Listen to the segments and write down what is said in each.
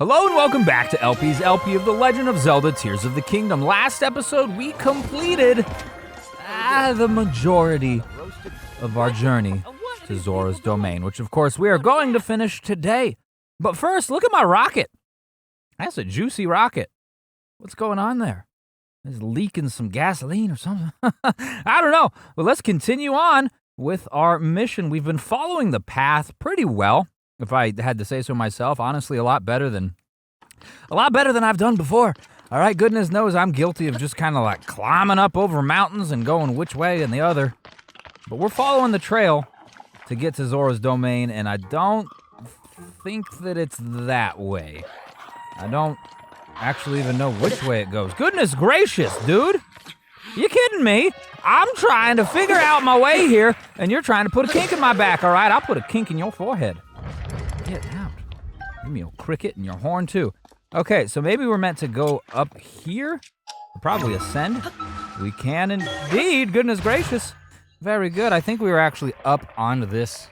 Hello and welcome back to LP's LP of The Legend of Zelda Tears of the Kingdom. Last episode, we completed the majority of our journey to Zora's domain, which of course we are going to finish today. But first, look at my rocket. That's a juicy rocket. What's going on there? It's leaking some gasoline or something. I don't know. Well, let's continue on with our mission. We've been following the path pretty well, if I had to say so myself. Honestly, a lot better than I've done before. All right, goodness knows I'm guilty of just kind of like climbing up over mountains and going which way and the other. But we're following the trail to get to Zora's domain, and I don't think that it's that way. I don't actually even know which way it goes. Goodness gracious, dude. You kidding me? I'm trying to figure out my way here, and you're trying to put a kink in my back, all right? I'll put a kink in your forehead. Get out. Give me a cricket and your horn, too. Okay, so maybe we're meant to go up here? Or probably ascend. We can indeed. Goodness gracious. Very good. I think we were actually up onto this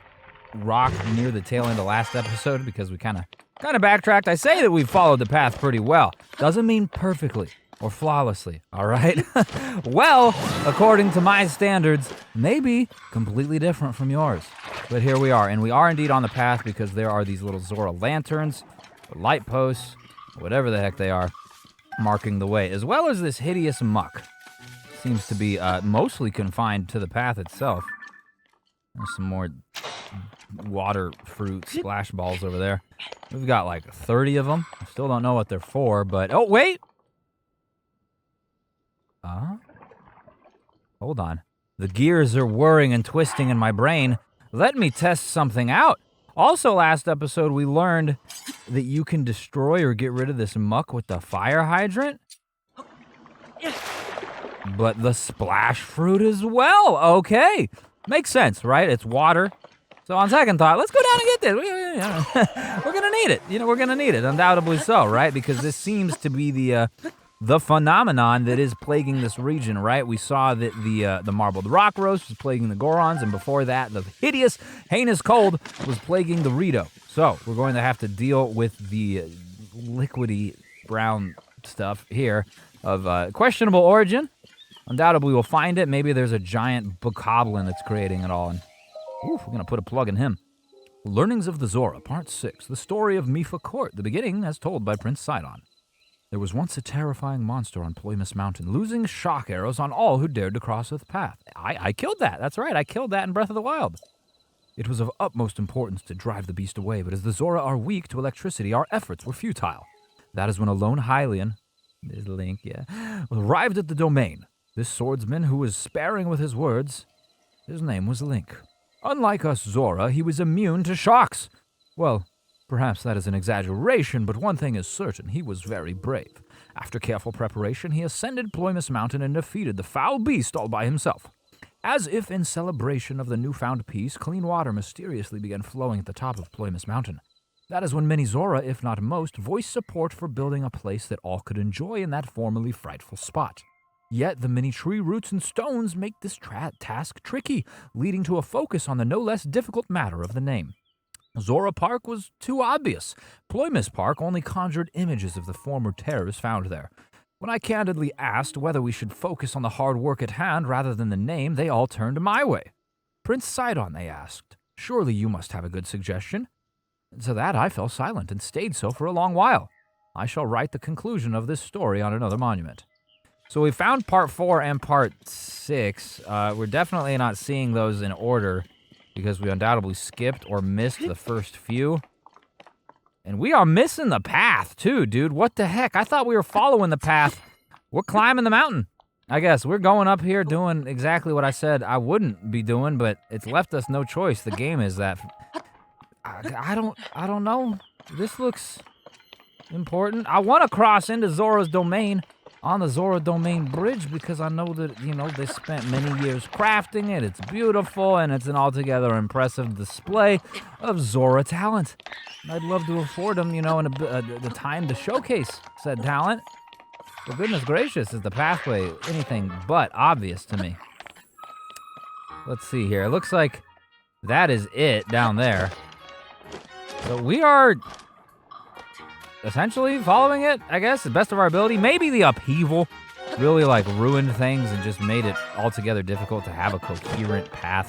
rock near the tail end of last episode because we kind of backtracked. I say that we've followed the path pretty well. Doesn't mean perfectly or flawlessly, all right? Well, according to my standards, maybe completely different from yours. But here we are, and we are indeed on the path because there are these little Zora lanterns, or light posts, whatever the heck they are, marking the way, as well as this hideous muck. Seems to be mostly confined to the path itself. There's some more water fruit splash balls over there. We've got like 30 of them. I still don't know what they're for, but... Oh, wait! Hold on. The gears are whirring and twisting in my brain. Let me test something out. Also, last episode, we learned that you can destroy or get rid of this muck with the fire hydrant. But the splash fruit as well. Okay. Makes sense, right? It's water. So on second thought, let's go down and get this. We're going to need it. We're going to need it. Undoubtedly so, right? Because this seems to be the phenomenon that is plaguing this region, right? We saw that the marbled rock roast was plaguing the Gorons, and before that, the hideous, heinous cold was plaguing the Rito. So we're going to have to deal with the liquidy brown stuff here of questionable origin. Undoubtedly, we'll find it. Maybe there's a giant bokoblin that's creating it all, and we're going to put a plug in him. Learnings of the Zora, Part 6, the story of Mifa Court, the beginning as told by Prince Sidon. There was once a terrifying monster on Ploymus Mountain, losing shock arrows on all who dared to cross its path. I killed that. That's right. I killed that in Breath of the Wild. It was of utmost importance to drive the beast away, but as the Zora are weak to electricity, our efforts were futile. That is when a lone Hylian, there's Link, arrived at the domain. This swordsman, who was sparing with his words, his name was Link. Unlike us Zora, he was immune to shocks. Well, perhaps that is an exaggeration, but one thing is certain, he was very brave. After careful preparation, he ascended Ploymus Mountain and defeated the foul beast all by himself. As if in celebration of the newfound peace, clean water mysteriously began flowing at the top of Ploymus Mountain. That is when many Zora, if not most, voiced support for building a place that all could enjoy in that formerly frightful spot. Yet the many tree roots and stones make this task tricky, leading to a focus on the no less difficult matter of the name. Zora Park was too obvious. Ploymus Park only conjured images of the former terrors found there. When I candidly asked whether we should focus on the hard work at hand rather than the name, they all turned my way. Prince Sidon, they asked, surely you must have a good suggestion. To that I fell silent and stayed so for a long while. I shall write the conclusion of this story on another monument. So we found Part 4 and Part 6. We're definitely not seeing those in order because we undoubtedly skipped or missed the first few. And we are missing the path, too, dude. What the heck? I thought we were following the path. We're climbing the mountain. I guess we're going up here doing exactly what I said I wouldn't be doing, but it's left us no choice. The game is that. I don't know. This looks important. I want to cross into Zora's domain on the Zora Domain Bridge because I know that, they spent many years crafting it. It's beautiful, and it's an altogether impressive display of Zora talent. I'd love to afford them, the time to showcase said talent. But goodness gracious, is the pathway anything but obvious to me. Let's see here. It looks like that is it down there. So we are essentially following it, I guess, the best of our ability. Maybe the upheaval really like ruined things and just made it altogether difficult to have a coherent path.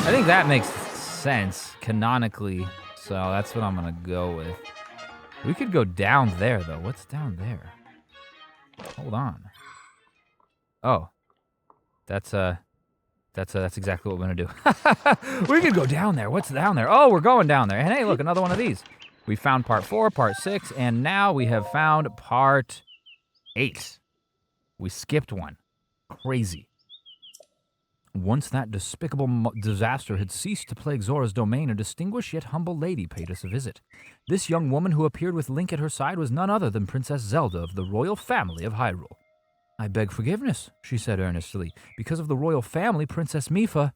I think that makes sense canonically, so that's what I'm gonna go with. We could go down there though. What's down there? Hold on. Oh, that's exactly what we're gonna do. We could go down there. What's down there? Oh, we're going down there. And hey, look, another one of these. We found part 4, part 6, and now we have found part 8. We skipped one. Crazy. Once that despicable disaster had ceased to plague Zora's domain, a distinguished yet humble lady paid us a visit. This young woman who appeared with Link at her side was none other than Princess Zelda of the royal family of Hyrule. I beg forgiveness, she said earnestly. Because of the royal family, Princess Mipha...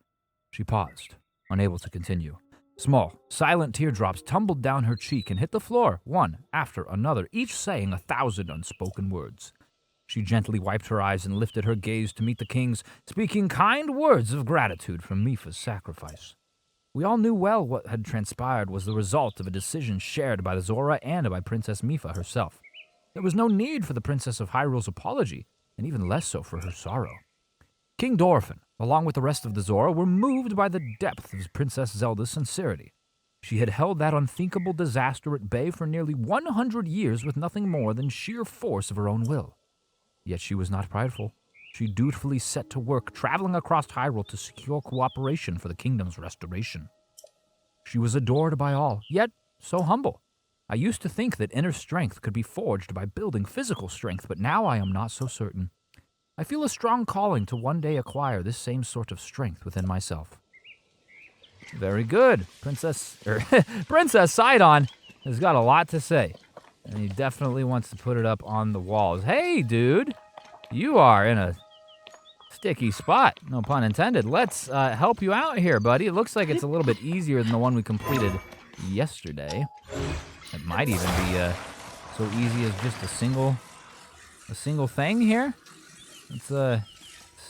She paused, unable to continue. Small, silent teardrops tumbled down her cheek and hit the floor, one after another, each saying 1,000 unspoken words. She gently wiped her eyes and lifted her gaze to meet the king's, speaking kind words of gratitude for Mipha's sacrifice. We all knew well what had transpired was the result of a decision shared by the Zora and by Princess Mipha herself. There was no need for the Princess of Hyrule's apology, and even less so for her sorrow. King Dorephan, along with the rest of the Zora, were moved by the depth of Princess Zelda's sincerity. She had held that unthinkable disaster at bay for nearly 100 years with nothing more than sheer force of her own will. Yet she was not prideful. She dutifully set to work, traveling across Hyrule to secure cooperation for the kingdom's restoration. She was adored by all, yet so humble. I used to think that inner strength could be forged by building physical strength, but now I am not so certain. I feel a strong calling to one day acquire this same sort of strength within myself. Very good. Princess Sidon has got a lot to say, and he definitely wants to put it up on the walls. Hey, dude, you are in a sticky spot, no pun intended. Let's help you out here, buddy. It looks like it's a little bit easier than the one we completed yesterday. It might even be so easy as just a single thing here. Let's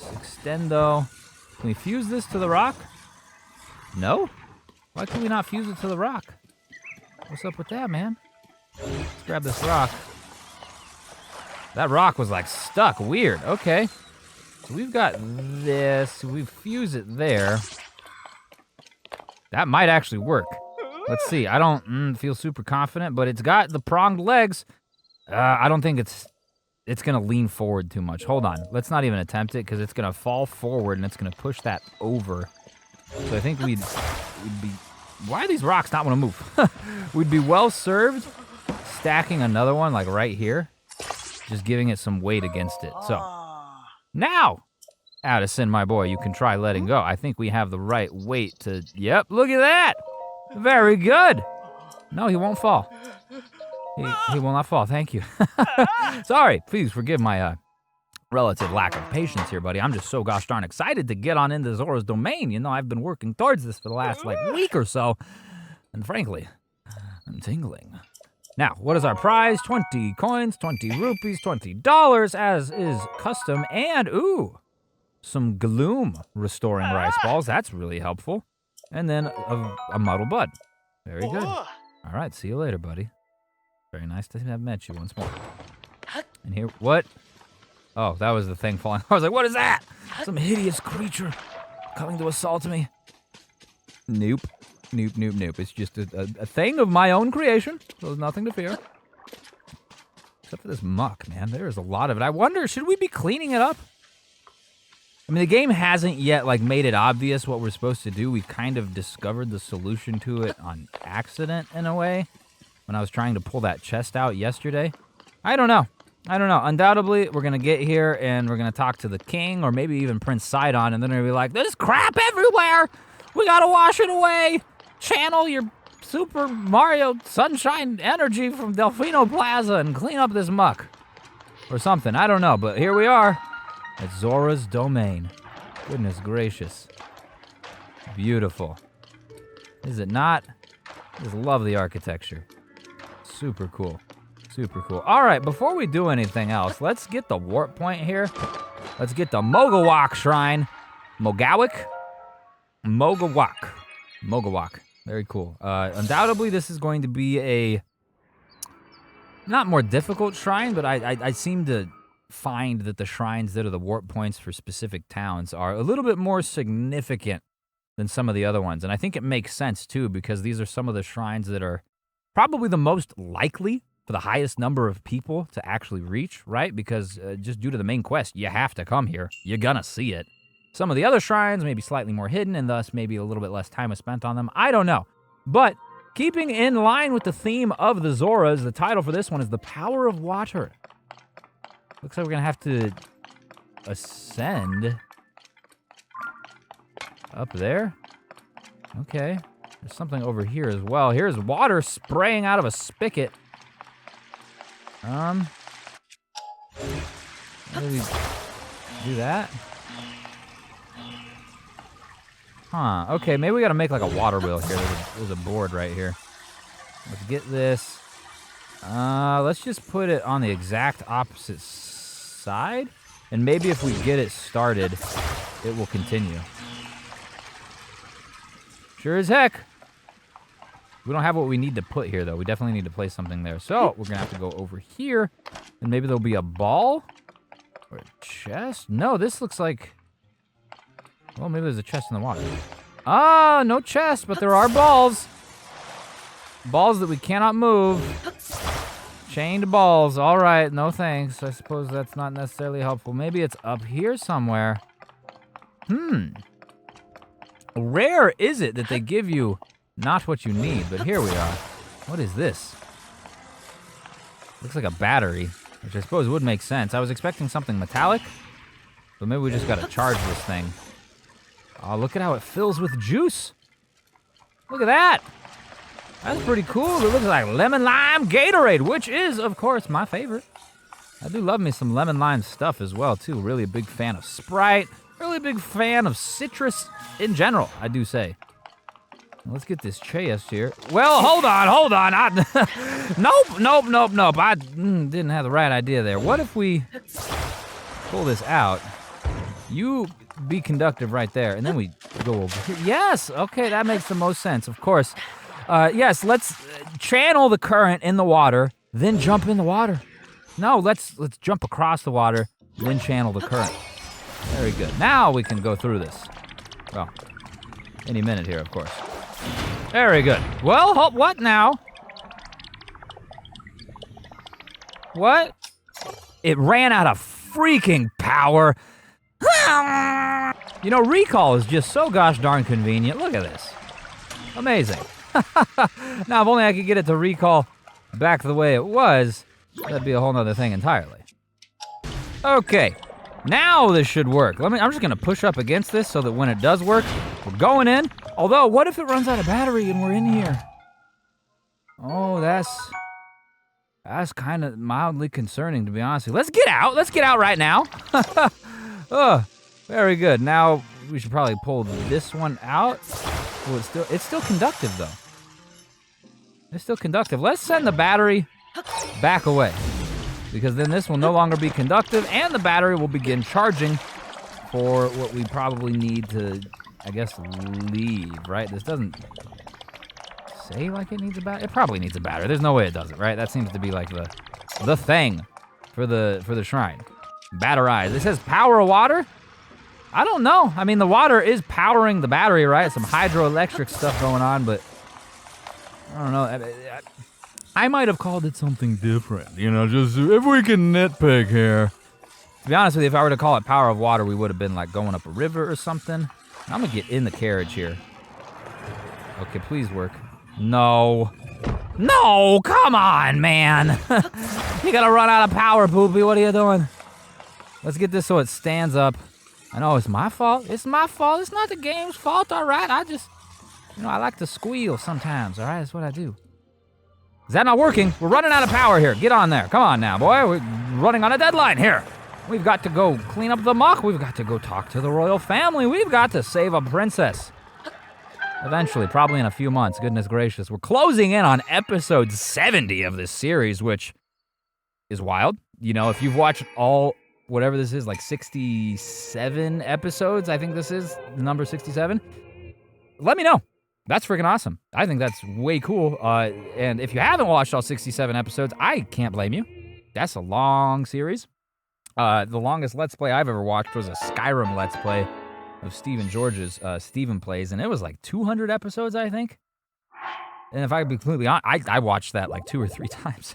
extendo. Can we fuse this to the rock? No? Why can we not fuse it to the rock? What's up with that, man? Let's grab this rock. That rock was like stuck. Weird. Okay. So we've got this. We fuse it there. That might actually work. Let's see. I don't feel super confident, but it's got the pronged legs. I don't think it's going to lean forward too much. Hold on. Let's not even attempt it because it's going to fall forward and it's going to push that over. So I think we'd be... Why do these rocks not want to move? We'd be well served stacking another one like right here. Just giving it some weight against it. So now, Addison, my boy, you can try letting go. I think we have the right weight to... Yep, look at that. Very good. No, he won't fall. He will not fall. Thank you. Sorry. Please forgive my relative lack of patience here, buddy. I'm just so gosh darn excited to get on into Zora's domain. You know, I've been working towards this for the last week or so. And frankly, I'm tingling. Now, what is our prize? 20 coins, 20 rupees, $20, as is custom. And, ooh, some gloom restoring rice balls. That's really helpful. And then a muddle bud. Very good. All right, see you later, buddy. Very nice to have met you once more. And here, what? Oh, that was the thing falling. I was like, what is that? Some hideous creature coming to assault me. Nope. Nope, nope, nope. It's just a thing of my own creation. So there's nothing to fear. Except for this muck, man. There is a lot of it. I wonder, should we be cleaning it up? I mean, the game hasn't yet made it obvious what we're supposed to do. We've kind of discovered the solution to it on accident in a way when I was trying to pull that chest out yesterday. I don't know. Undoubtedly, we're going to get here and we're going to talk to the king or maybe even Prince Sidon, and then they're going to be like, there's crap everywhere. We got to wash it away. Channel your Super Mario Sunshine energy from Delfino Plaza and clean up this muck. Or something. I don't know, but here we are. At Zora's domain. Goodness gracious. Beautiful. Is it not? I just love the architecture. Super cool. Super cool. All right, before we do anything else, let's get the warp point here. Let's get the Mogawak Shrine. Mogawak. Very cool. Undoubtedly, this is going to be not more difficult shrine, but I seem to find that the shrines that are the warp points for specific towns are a little bit more significant than some of the other ones. And I think it makes sense, too, because these are some of the shrines that are probably the most likely for the highest number of people to actually reach, right? Because just due to the main quest, you have to come here. You're gonna see it. Some of the other shrines may be slightly more hidden, and thus maybe a little bit less time is spent on them. I don't know. But keeping in line with the theme of the Zoras, the title for this one is The Power of Water. Looks like we're gonna have to ascend up there. Okay. There's something over here as well. Here's water spraying out of a spigot. Maybe do that. Huh. Okay, maybe we gotta make like a water wheel here. There's a board right here. Let's get this. Let's just put it on the exact opposite side. And maybe if we get it started, it will continue. Sure as heck. We don't have what we need to put here, though. We definitely need to place something there. So we're going to have to go over here. And maybe there'll be a ball? Or a chest? No, this looks like... Well, maybe there's a chest in the water. Ah, no chest, but there are balls. Balls that we cannot move. Chained balls. All right, no thanks. I suppose that's not necessarily helpful. Maybe it's up here somewhere. Rare is it that they give you not what you need, but here we are. What is this? Looks like a battery, which I suppose would make sense. I was expecting something metallic, but maybe we just gotta charge this thing. Oh, look at how it fills with juice. Look at that. That's pretty cool. It looks like lemon lime Gatorade, which is, of course, my favorite. I do love me some lemon lime stuff as well, too. Really a big fan of Sprite. Really big fan of citrus in general, I do say. Let's get this chest here. Well, hold on. Nope. I didn't have the right idea there. What if we pull this out? You be conductive right there, and then we go over here. Yes, okay, that makes the most sense, of course. Yes, let's channel the current in the water, then jump in the water. No, let's jump across the water, then channel the current. Very good. Now we can go through this. Well, any minute here, of course. Very good. Well, what now? What? It ran out of freaking power. You know, recall is just so gosh darn convenient. Look at this. Amazing. Now, if only I could get it to recall back the way it was, that'd be a whole nother thing entirely. Okay. Now this should work. I'm just gonna push up against this so that when it does work, we're going in. Although, what if it runs out of battery and we're in here? Oh, that's kind of mildly concerning, to be honest with you. Let's get out. Let's get out right now. Oh, very good. Now we should probably pull this one out. Oh, it's still conductive though. It's still conductive. Let's send the battery back away, because then this will no longer be conductive, and the battery will begin charging for what we probably need to, I guess, leave, right? This doesn't say like it needs a battery. It probably needs a battery. There's no way it doesn't, right? That seems to be like the thing for the shrine. Batterize. It says power water. I don't know. I mean, the water is powering the battery, right? Some hydroelectric stuff going on, but I don't know. I might have called it something different, you know, just if we can nitpick here. To be honest with you, if I were to call it power of water, we would have been like going up a river or something. I'm gonna get in the carriage here. Okay, please work. No, come on, man. You gotta run out of power, Poopy. What are you doing? Let's get this so it stands up. I know it's my fault. It's my fault. It's not the game's fault, all right? I just, I like to squeal sometimes, all right? That's what I do. Is that not working? We're running out of power here. Get on there. Come on now, boy. We're running on a deadline here. We've got to go clean up the muck. We've got to go talk to the royal family. We've got to save a princess. Eventually, probably in a few months. Goodness gracious. We're closing in on episode 70 of this series, which is wild. You know, if you've watched all, whatever this is, like 67 episodes, I think this is number 67. Let me know. That's freaking awesome. I think that's way cool. And if you haven't watched all 67 episodes, I can't blame you. That's a long series. The longest Let's Play I've ever watched was a Skyrim Let's Play of Steven George's Steven Plays, and it was like 200 episodes, I think. And if I could be completely honest, I watched that like 2 or 3 times.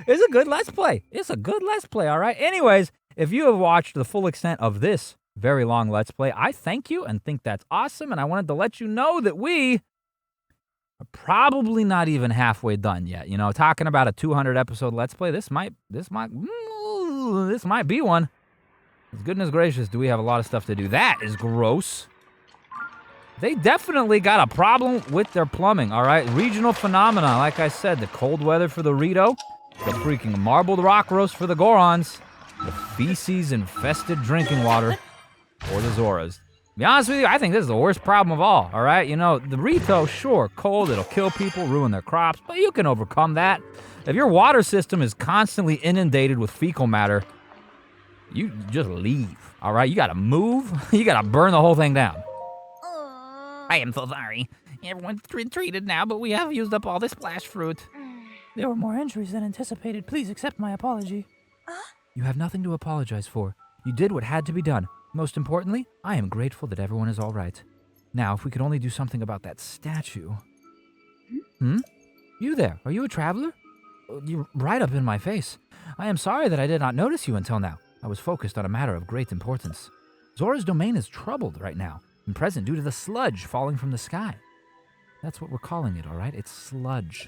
It's a good Let's Play. It's a good Let's Play, all right? Anyways, if you have watched the full extent of this very long Let's Play, I thank you and think that's awesome, and I wanted to let you know that we are probably not even halfway done yet. You know, talking about a 200 episode Let's Play, this might be one. Goodness gracious, do we have a lot of stuff to do. That is gross. They definitely got a problem with their plumbing, all right? Regional phenomena, like I said, the cold weather for the Rito, the freaking marbled rock roast for the Gorons, the feces-infested drinking water for the Zoras. To be honest with you, I think this is the worst problem of all, all right? You know, the Rito, sure, cold, it'll kill people, ruin their crops, but you can overcome that. If your water system is constantly inundated with fecal matter, you just leave, all right? You gotta move, you gotta burn the whole thing down. I am so sorry. Everyone's treated now, but we have used up all the splash fruit. There were more injuries than anticipated. Please accept my apology. You have nothing to apologize for. You did what had to be done. Most importantly, I am grateful that everyone is all right. Now, if we could only do something about that statue. You there, are you a traveler? You're right up in my face. I am sorry that I did not notice you until now. I was focused on a matter of great importance. Zora's domain is troubled right now. Present due to the sludge falling from the sky. That's what we're calling it, all right? It's sludge.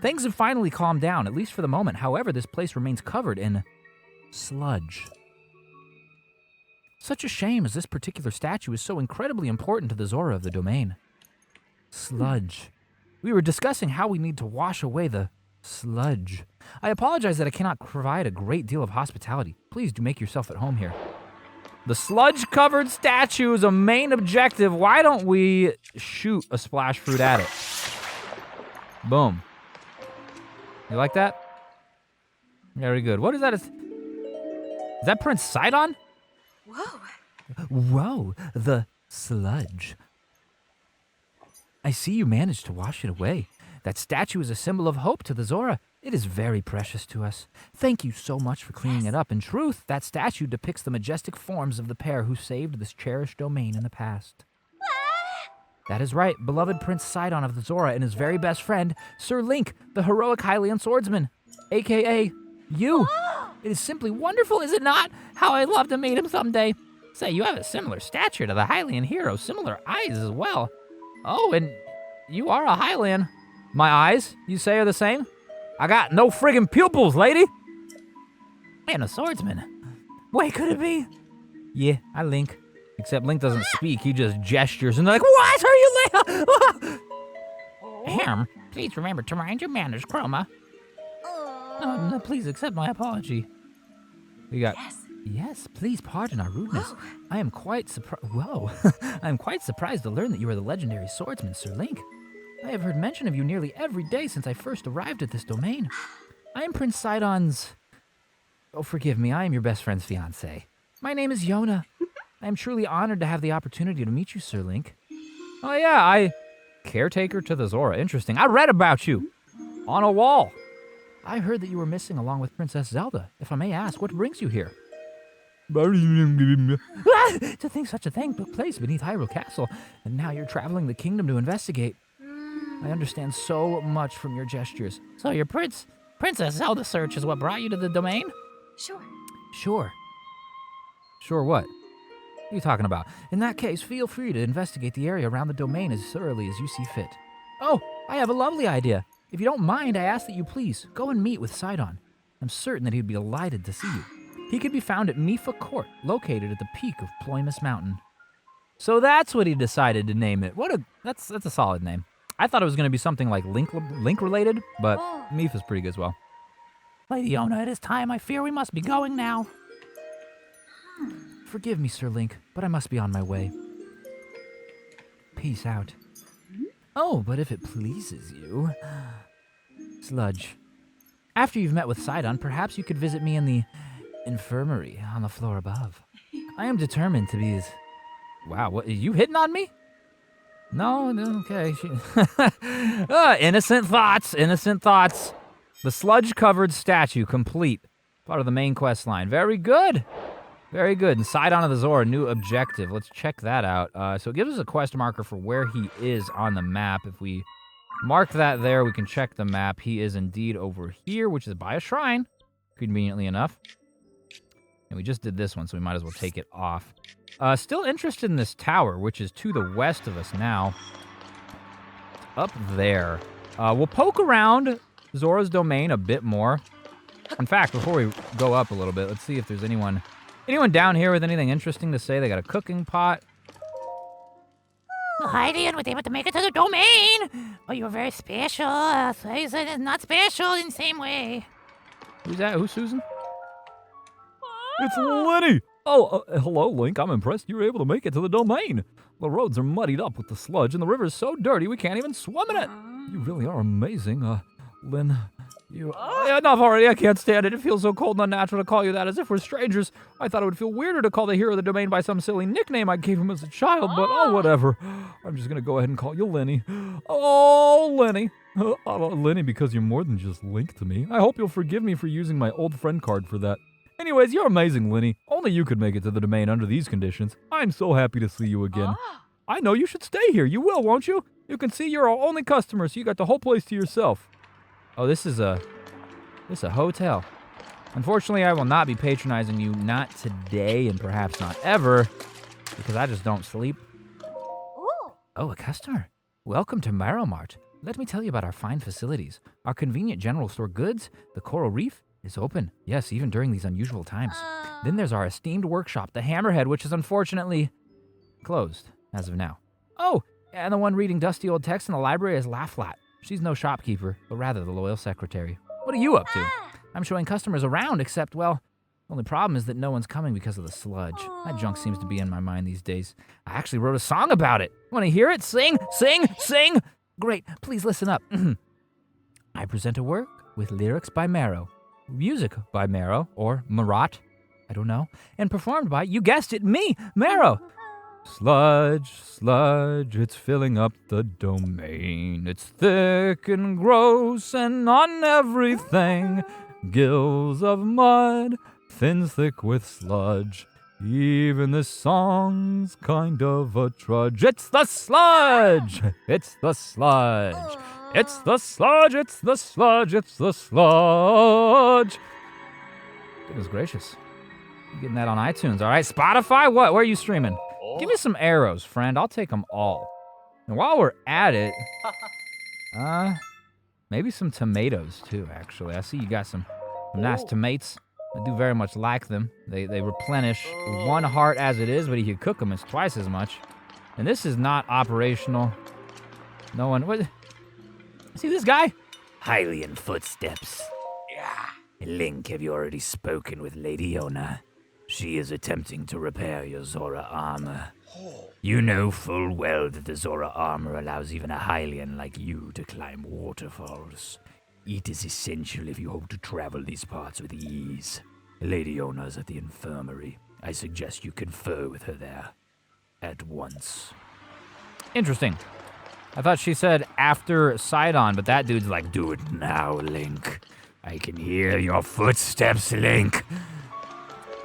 Things have finally calmed down, at least for the moment. However, this place remains covered in sludge. Such a shame, as this particular statue is so incredibly important to the Zora of the domain. Sludge. We were discussing how we need to wash away the sludge. I apologize that I cannot provide a great deal of hospitality. Please do make yourself at home here. The sludge-covered statue is a main objective. Why don't we shoot a splash fruit at it? Boom. You like that? Very good. What is that? Is that Prince Sidon? Whoa. Whoa, the sludge. I see you managed to wash it away. That statue is a symbol of hope to the Zora. It is very precious to us. Thank you so much for cleaning it up. In truth, that statue depicts the majestic forms of the pair who saved this cherished domain in the past. That is right, beloved Prince Sidon of the Zora and his very best friend, Sir Link, the heroic Hylian swordsman, a.k.a. you. It is simply wonderful, is it not? How I'd love to meet him someday. Say, you have a similar stature to the Hylian hero, similar eyes as well. Oh, and you are a Hylian. My eyes, you say, are the same? I got no friggin' pupils, lady. And a swordsman. Wait, could it be? Yeah, I Link. Except Link doesn't speak, he just gestures and they're like, what are you Link? Please remember to mind your manners, Chroma. No, please accept my apology. We got, yes, please pardon our rudeness. Whoa. I am quite surprised. Whoa, I am quite surprised to learn that you are the legendary swordsman, Sir Link. I have heard mention of you nearly every day since I first arrived at this domain. I am Prince Sidon's... Oh, forgive me, I am your best friend's fiancé. My name is Yona. I am truly honored to have the opportunity to meet you, Sir Link. Oh yeah, caretaker to the Zora. Interesting. I read about you on a wall. I heard that you were missing along with Princess Zelda. If I may ask, what brings you here? To think such a thing took place beneath Hyrule Castle, and now you're traveling the kingdom to investigate. I understand so much from your gestures. So your Princess Zelda search is what brought you to the domain? Sure. Sure what? What are you talking about? In that case, feel free to investigate the area around the domain as thoroughly as you see fit. Oh, I have a lovely idea. If you don't mind, I ask that you please go and meet with Sidon. I'm certain that he'd be delighted to see you. He could be found at Mifa Court, located at the peak of Ploymus Mountain. So that's what he decided to name it. That's a solid name. I thought it was going to be something like Link related, but Mifa's pretty good as well. Lady Yona, it is time. I fear we must be going now. Forgive me, Sir Link, but I must be on my way. Peace out. Oh, but if it pleases you... Sludge. After you've met with Sidon, perhaps you could visit me in the infirmary on the floor above. I am determined to be as... Wow, what, are you hitting on me? No, okay. Innocent thoughts, innocent thoughts. The sludge-covered statue complete. Part of the main quest line. Very good. Very good. And side on to the Zora, new objective. Let's check that out. So it gives us a quest marker for where he is on the map. If we mark that there, we can check the map. He is indeed over here, which is by a shrine, conveniently enough. And we just did this one, so we might as well take it off. Still interested in this tower, which is to the west of us now. Up there. We'll poke around Zora's domain a bit more. In fact, before we go up a little bit, let's see if there's anyone down here with anything interesting to say. They got a cooking pot. Hylian was able to make it to the domain. Oh, you're very special. Susan is not special in the same way. Who's that? Who's Susan? It's Lenny! Oh, hello, Link. I'm impressed you were able to make it to the domain. The roads are muddied up with the sludge, and the river's so dirty we can't even swim in it. You really are amazing, Lynn. Enough already. I can't stand it. It feels so cold and unnatural to call you that as if we're strangers. I thought it would feel weirder to call the hero of the domain by some silly nickname I gave him as a child, but whatever. I'm just going to go ahead and call you Lenny. Oh, Lenny. Lenny, because you're more than just Link to me. I hope you'll forgive me for using my old friend card for that. Anyways, you're amazing, Lenny. Only you could make it to the domain under these conditions. I'm so happy to see you again. I know you should stay here. You will, won't you? You can see you're our only customer, so you got the whole place to yourself. Oh, this is a hotel. Unfortunately, I will not be patronizing you, not today and perhaps not ever, because I just don't sleep. Oh, a customer. Welcome to Marrow Mart. Let me tell you about our fine facilities. Our convenient general store goods, the Coral Reef, is open. Yes, even during these unusual times. Then there's our esteemed workshop, the Hammerhead, which is unfortunately closed as of now. Oh, and the one reading dusty old text in the library is Laugh-Flat. She's no shopkeeper, but rather the loyal secretary. What are you up to? I'm showing customers around, except, well, the only problem is that no one's coming because of the sludge. That junk seems to be in my mind these days. I actually wrote a song about it. Want to hear it? Sing, sing, sing! Great, please listen up. I present a work with lyrics by Marrow, music by Marrow, or Marat, I don't know, and performed by, you guessed it, me, Marrow. Sludge, sludge, it's filling up the domain. It's thick and gross and on everything. Gills of mud, thin thick with sludge. Even this song's kind of a trudge. It's the sludge! It's the sludge! It's the sludge! It's the sludge! It's the sludge! Goodness gracious. I'm getting that on iTunes, all right? Spotify? What? Where are you streaming? Give me some arrows, friend. I'll take them all. And while we're at it, maybe some tomatoes, too, actually. I see you got some nice tomatoes. I do very much like them. They replenish 1 heart as it is, but if you cook them, it's twice as much. And this is not operational. No one... What? See this guy? Hylian footsteps. Yeah. Link, have you already spoken with Lady Yona? She is attempting to repair your Zora armor. You know full well that the Zora armor allows even a Hylian like you to climb waterfalls. It is essential if you hope to travel these parts with ease. Lady Yona's at the infirmary. I suggest you confer with her there. At once. Interesting. I thought she said after Sidon, but that dude's like, do it now, Link. I can hear your footsteps, Link.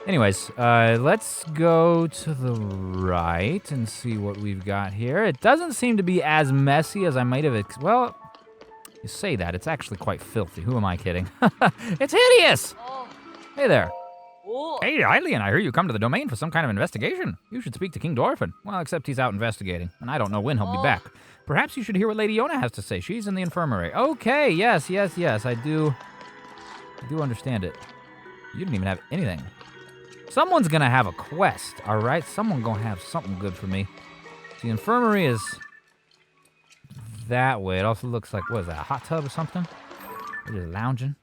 Anyways, let's go to the right and see what we've got here. It doesn't seem to be as messy as I might have well, you say that. It's actually quite filthy. Who am I kidding? It's hideous! Hey there. Hey, Hylian, I hear you come to the domain for some kind of investigation. You should speak to King Dorfin. Well, except he's out investigating, and I don't know when he'll be back. Perhaps you should hear what Lady Yona has to say. She's in the infirmary. Okay, yes. I do understand it. You didn't even have anything. Someone's gonna have a quest, all right? Someone gonna have something good for me. The infirmary is that way. It also looks like, what is that, a hot tub or something? They're just lounging,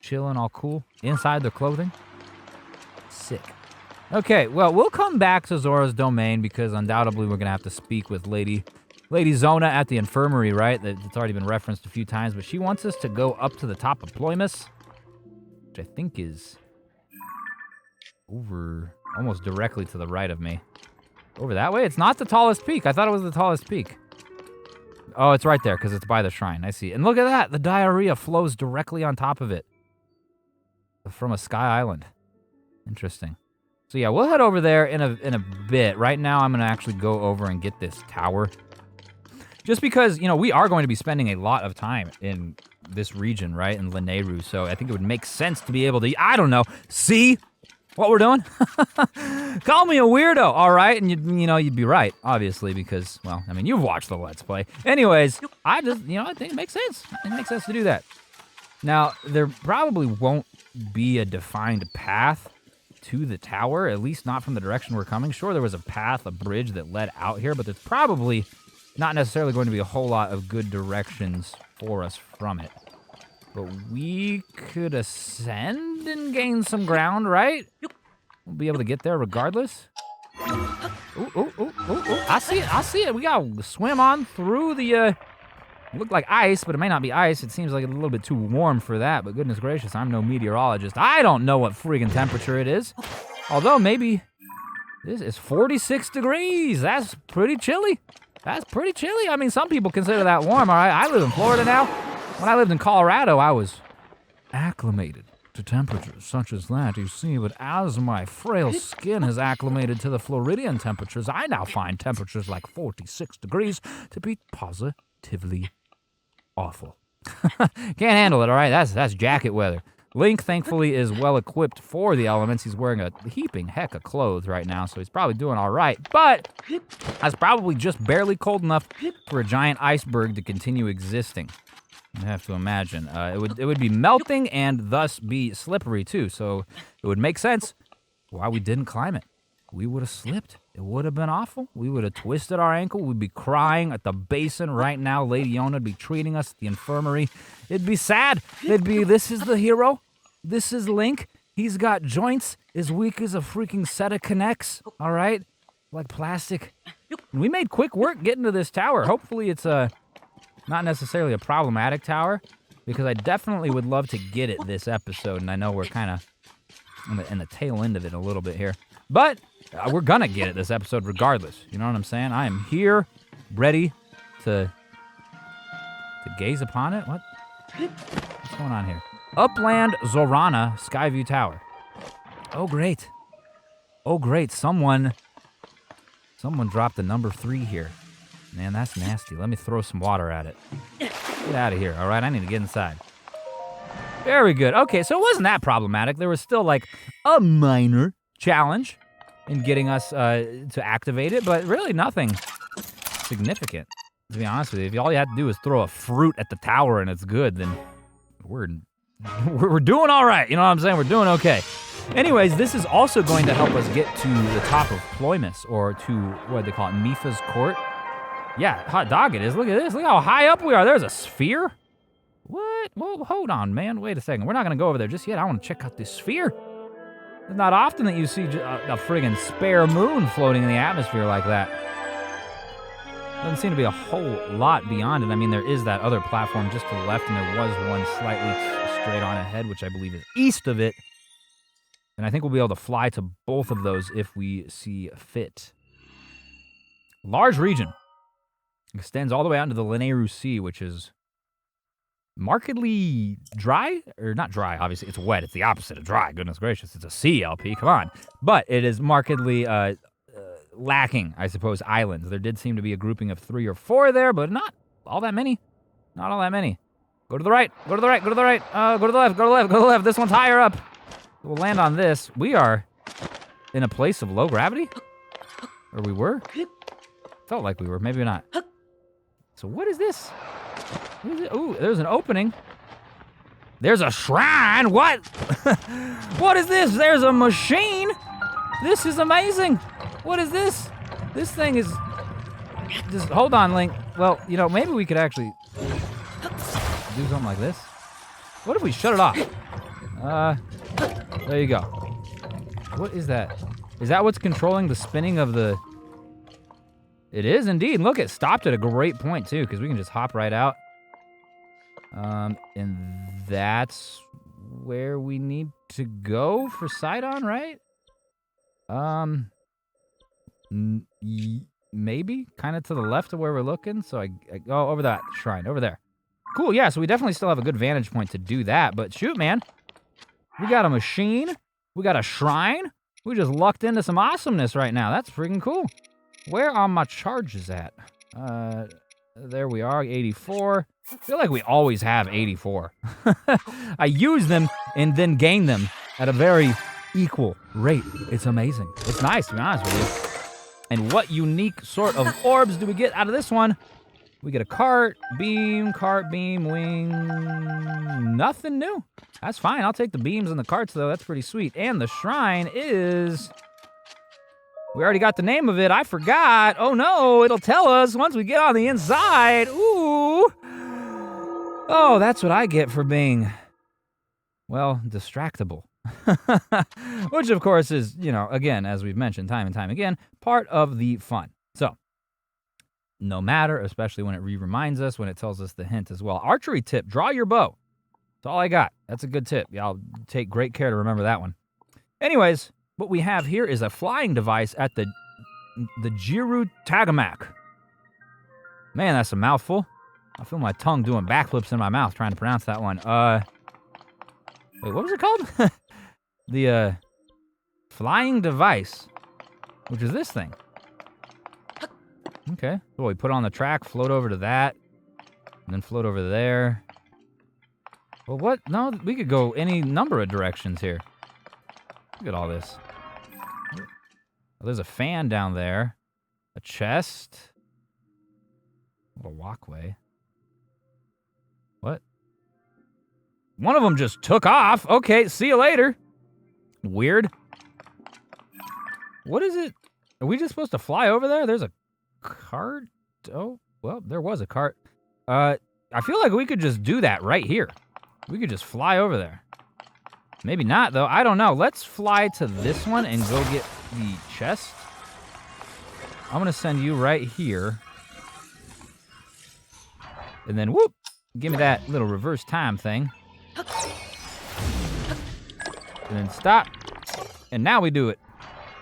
chilling, all cool, inside their clothing. Sick. Okay, well, we'll come back to Zora's domain because undoubtedly we're gonna have to speak with Lady Zona at the infirmary, right? It's already been referenced a few times, but she wants us to go up to the top of Ploymus, which I think is over, almost directly to the right of me. Over that way? It's not the tallest peak. I thought it was the tallest peak. Oh, it's right there because it's by the shrine. I see. And look at that. The diarrhea flows directly on top of it from a sky island. Interesting. So yeah, we'll head over there in a bit. Right now, I'm gonna actually go over and get this tower. Just because, you know, we are going to be spending a lot of time in this region, right, in Lanayru, so I think it would make sense to be able to, I don't know, see what we're doing? Call me a weirdo, all right? And, you'd be right, obviously, because, well, I mean, you've watched the Let's Play. Anyways, I think it makes sense. It makes sense to do that. Now, there probably won't be a defined path to the tower, at least not from the direction we're coming. Sure, there was a path, a bridge that led out here, but there's probably not necessarily going to be a whole lot of good directions for us from it. But we could ascend and gain some ground, right? We'll be able to get there regardless. Ooh. I see it. We gotta swim on through the, look like ice, but it may not be ice. It seems like it's a little bit too warm for that, but goodness gracious, I'm no meteorologist. I don't know what friggin' temperature it is. Although maybe this is 46 degrees. That's pretty chilly. That's pretty chilly. I mean, some people consider that warm, all right? I live in Florida now. When I lived in Colorado, I was acclimated to temperatures such as that, you see. But as my frail skin has acclimated to the Floridian temperatures, I now find temperatures like 46 degrees to be positively awful. Can't handle it, all right? That's jacket weather. Link, thankfully, is well-equipped for the elements. He's wearing a heaping heck of clothes right now, so he's probably doing all right. But that's probably just barely cold enough for a giant iceberg to continue existing. I have to imagine. It would be melting and thus be slippery, too. So it would make sense why we didn't climb it. We would have slipped. It would have been awful. We would have twisted our ankle. We'd be crying at the basin right now. Lady Yona would be treating us at the infirmary. It'd be sad. It'd be, this is the hero. This is Link. He's got joints as weak as a freaking set of connects, all right? Like plastic. And we made quick work getting to this tower. Hopefully it's not necessarily a problematic tower, because I definitely would love to get it this episode, and I know we're kind of in the tail end of it a little bit here. But we're going to get it this episode regardless. You know what I'm saying? I am here, ready to gaze upon it. What's going on here? Upland Zorana Skyview Tower. Oh, great. Oh, great. Someone dropped the number 3 here. Man, that's nasty. Let me throw some water at it. Get out of here, all right? I need to get inside. Very good. Okay, so it wasn't that problematic. There was still, like, a minor challenge in getting us to activate it, but really nothing significant, to be honest with you. If all you had to do is throw a fruit at the tower and it's good, then we're doing all right. You know what I'm saying? We're doing okay. Anyways, this is also going to help us get to the top of Ploymus, or to, what do they call it, Mifa's Court? Yeah, hot dog it is. Look at this. Look how high up we are. There's a sphere? What? Well, hold on, man. Wait a second. We're not going to go over there just yet. I want to check out this sphere. It's not often that you see a friggin' spare moon floating in the atmosphere like that. Doesn't seem to be a whole lot beyond it. I mean, there is that other platform just to the left, and there was one slightly straight on ahead, which I believe is east of it. And I think we'll be able to fly to both of those if we see fit. Large region. Extends all the way out into the Lanayru Sea, which is markedly dry. Or not dry, obviously. It's wet. It's the opposite of dry. Goodness gracious. It's a sea, LP. Come on. But it is markedly lacking, I suppose, islands. There did seem to be a grouping of 3 or 4 there, but not all that many. Not all that many. Go to the right. Go to the right. Go to the right. Go to the left. Go to the left. Go to the left. This one's higher up. We'll land on this. We are in a place of low gravity? Or we were? Felt like we were. Maybe not. So what is this? What is it? Ooh, there's an opening. There's a shrine. What? What is this? There's a machine. This is amazing. What is this? This thing is... Just hold on, Link. Well, maybe we could actually do something like this. What if we shut it off? There you go. What is that? Is that what's controlling the spinning of the... It is indeed. Look, it stopped at a great point, too, because we can just hop right out. And that's where we need to go for Sidon, right? maybe kind of to the left of where we're looking. So I go over that shrine, over there. Cool, yeah, so we definitely still have a good vantage point to do that. But shoot, man. We got a machine. We got a shrine. We just lucked into some awesomeness right now. That's freaking cool. Where are my charges at? There we are, 84. I feel like we always have 84. I use them and then gain them at a very equal rate. It's amazing. It's nice, to be honest with you. And what unique sort of orbs do we get out of this one? We get a cart, beam, wing. Nothing new. That's fine. I'll take the beams and the carts, though. That's pretty sweet. And the shrine is... We already got the name of it. I forgot. Oh, no. It'll tell us once we get on the inside. Ooh. Oh, that's what I get for being, well, distractible. Which, of course, is, you know, again, as we've mentioned time and time again, part of the fun. So, no matter, especially when it reminds us, when it tells us the hint as well. Archery tip, draw your bow. That's all I got. That's a good tip. Yeah, I'll take great care to remember that one. Anyways, what we have here is a flying device at the Jirutagumac. Man, that's a mouthful. I feel my tongue doing backflips in my mouth trying to pronounce that one. Wait, what was it called? The flying device, which is this thing. Okay, so we put it on the track, float over to that, and then float over there. Well, what? No, we could go any number of directions here. Look at all this. Well, there's a fan down there, a chest, a walkway. What? One of them just took off. Okay, see you later. Weird. What is it? Are we just supposed to fly over there? There's a cart? Oh, well, there was a cart. I feel like we could just do that right here. We could just fly over there. Maybe not, though. I don't know. Let's fly to this one and go get the chest. I'm going to send you right here. And then, whoop, give me that little reverse time thing. And then stop. And now we do it.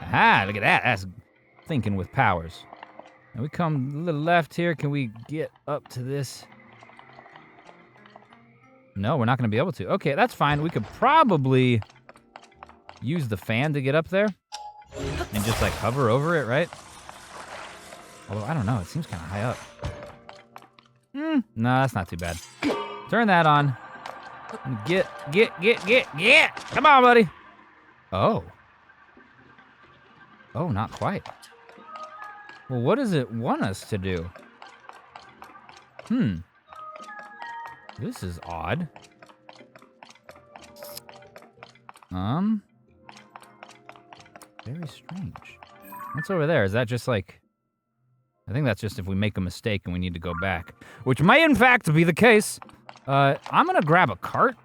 Aha, look at that. That's thinking with powers. And we come a little left here. Can we get up to this? No, we're not going to be able to. Okay, that's fine. We could probably use the fan to get up there and just like hover over it, right? Although, I don't know. It seems kind of high up. No, that's not too bad. Turn that on. Get. Come on, buddy. Oh. Oh, not quite. Well, what does it want us to do? This is odd. Very strange. What's over there? Is that just like... I think that's just if we make a mistake and we need to go back. Which may, in fact, be the case. I'm going to grab a cart.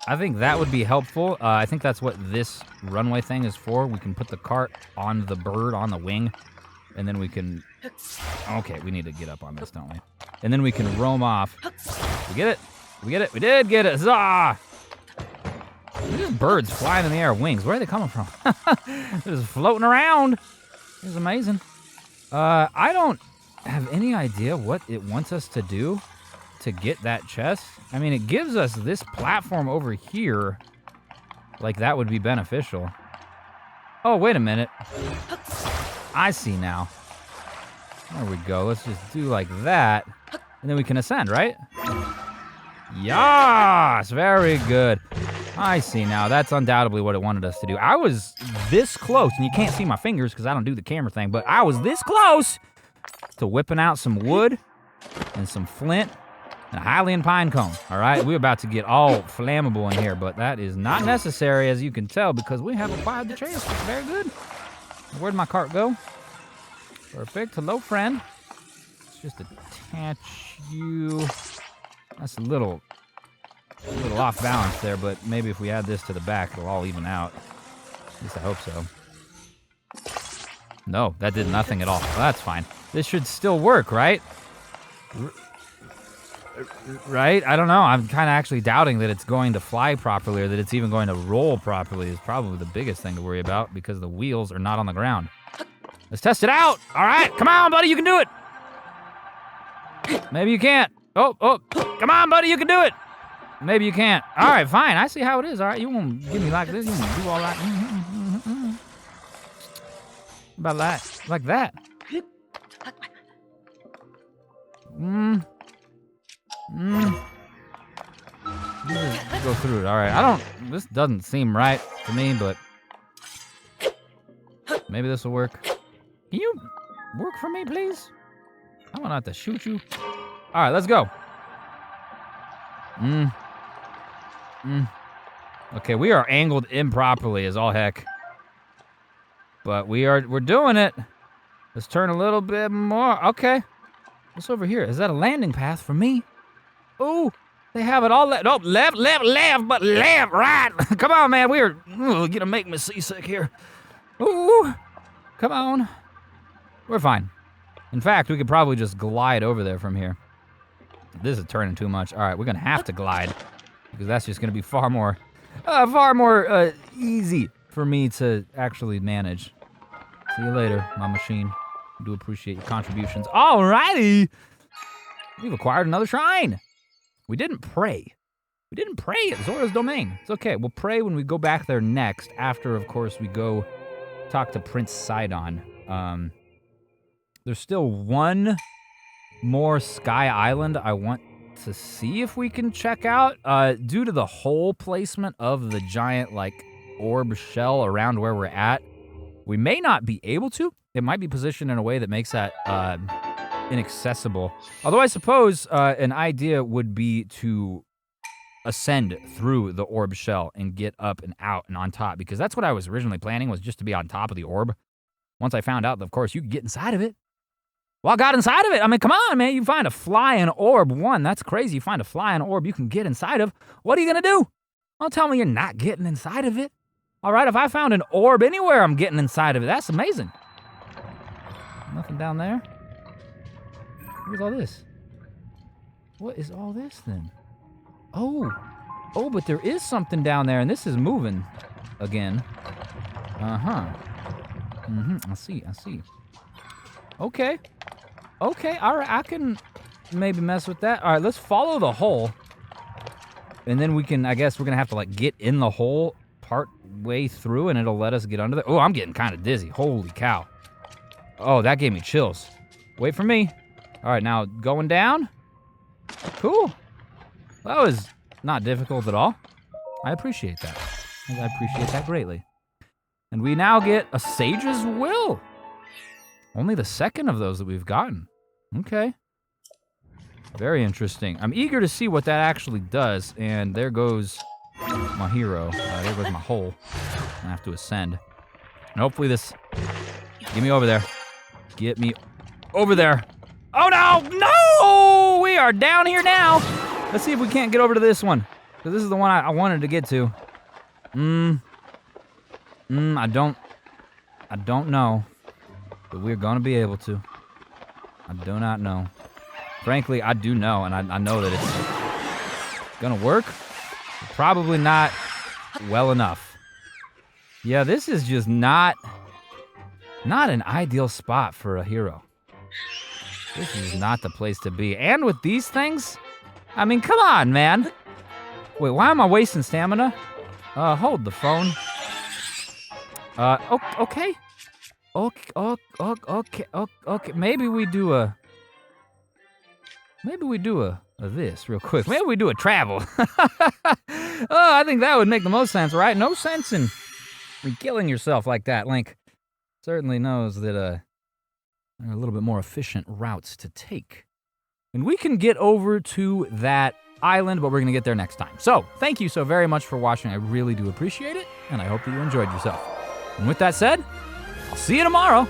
I think that would be helpful. I think that's what this runway thing is for. We can put the cart on the bird, on the wing, and then we can... Okay, we need to get up on this, don't we? And then we can roam off. We get it? We get it? We did get it! Huzzah! Look at these birds flying in the air with wings. Where are they coming from? They're just floating around. This is amazing. I don't have any idea what it wants us to do to get that chest. I mean, it gives us this platform over here. Like, that would be beneficial. Oh, wait a minute. I see now. There we go. Let's just do like that. And then we can ascend, right? Yes! Very good. I see now. That's undoubtedly what it wanted us to do. I was this close, and you can't see my fingers because I don't do the camera thing, but I was this close to whipping out some wood and some flint and a Hylian pine cone. All right? We're about to get all flammable in here, but that is not necessary, as you can tell, because we have acquired the chest. Very good. Where'd my cart go? Perfect. Hello, friend. Let's just attach you. That's a little off balance there, but maybe if we add this to the back, it'll all even out. At least I hope so. No, that did nothing at all. Well, that's fine. This should still work, right? Right? I don't know. I'm kind of actually doubting that it's going to fly properly or that it's even going to roll properly is probably the biggest thing to worry about because the wheels are not on the ground. Let's test it out. All right, come on, buddy, you can do it. Maybe you can't. Oh, come on, buddy, you can do it. Maybe you can't. All right, fine. I see how it is. All right, you won't give me like this. You won't do all that. About that, like that. Let's go through it. All right, this doesn't seem right to me, but maybe this will work. Can you work for me, please? I want not to shoot you. All right, let's go. Okay, we are angled improperly as all heck. But we're doing it. Let's turn a little bit more. Okay. What's over here? Is that a landing path for me? Ooh, they have it all left. Oh, left, but left, right. Come on, man. We're gonna make me seasick here. Ooh, come on. We're fine. In fact, we could probably just glide over there from here. This is turning too much. All right, we're gonna have to glide because that's just gonna be far more easy for me to actually manage. See you later, my machine. I do appreciate your contributions. Alrighty, we've acquired another shrine. We didn't pray. We didn't pray at Zora's domain. It's okay. We'll pray when we go back there next. After, of course, we go talk to Prince Sidon. There's still one more Sky Island I want to see if we can check out. Due to the hole placement of the giant, like, orb shell around where we're at, we may not be able to. It might be positioned in a way that makes that inaccessible. Although I suppose an idea would be to ascend through the orb shell and get up and out and on top, because that's what I was originally planning, was just to be on top of the orb. Once I found out that, of course, you could get inside of it. Well, I got inside of it. I mean, come on, man. You find a flying orb. One, that's crazy. You find a flying orb you can get inside of. What are you going to do? Don't tell me you're not getting inside of it. All right, if I found an orb anywhere, I'm getting inside of it. That's amazing. Nothing down there. Where's all this? What is all this, then? Oh, but there is something down there, and this is moving again. Uh-huh. I see. Okay, all right, I can maybe mess with that. All right, let's follow the hole. And then we can, I guess we're going to have to, like, get in the hole part way through, and it'll let us get under there. Oh, I'm getting kind of dizzy. Holy cow. Oh, that gave me chills. Wait for me. All right, now going down. Cool. That was not difficult at all. I appreciate that. I appreciate that greatly. And we now get a Sage's Will. Only the second of those that we've gotten. Okay. Very interesting. I'm eager to see what that actually does. And there goes my hero. There goes my hole. I have to ascend. And hopefully this... Get me over there. Get me over there. Oh, no! No! We are down here now. Let's see if we can't get over to this one. Because this is the one I wanted to get to. I don't know. But we're going to be able to. I do not know. Frankly, I do know, and I know that it's going to work. Probably not well enough. Yeah, this is just not an ideal spot for a hero. This is not the place to be. And with these things, I mean, come on, man. Wait, why am I wasting stamina? Hold the phone. Okay. Okay. Maybe we do a this real quick. Maybe we do a travel. I think that would make the most sense, right? No sense in killing yourself like that. Link certainly knows that there are a little bit more efficient routes to take. And we can get over to that island, but we're going to get there next time. So, thank you so very much for watching. I really do appreciate it, and I hope that you enjoyed yourself. And with that said, I'll see you tomorrow.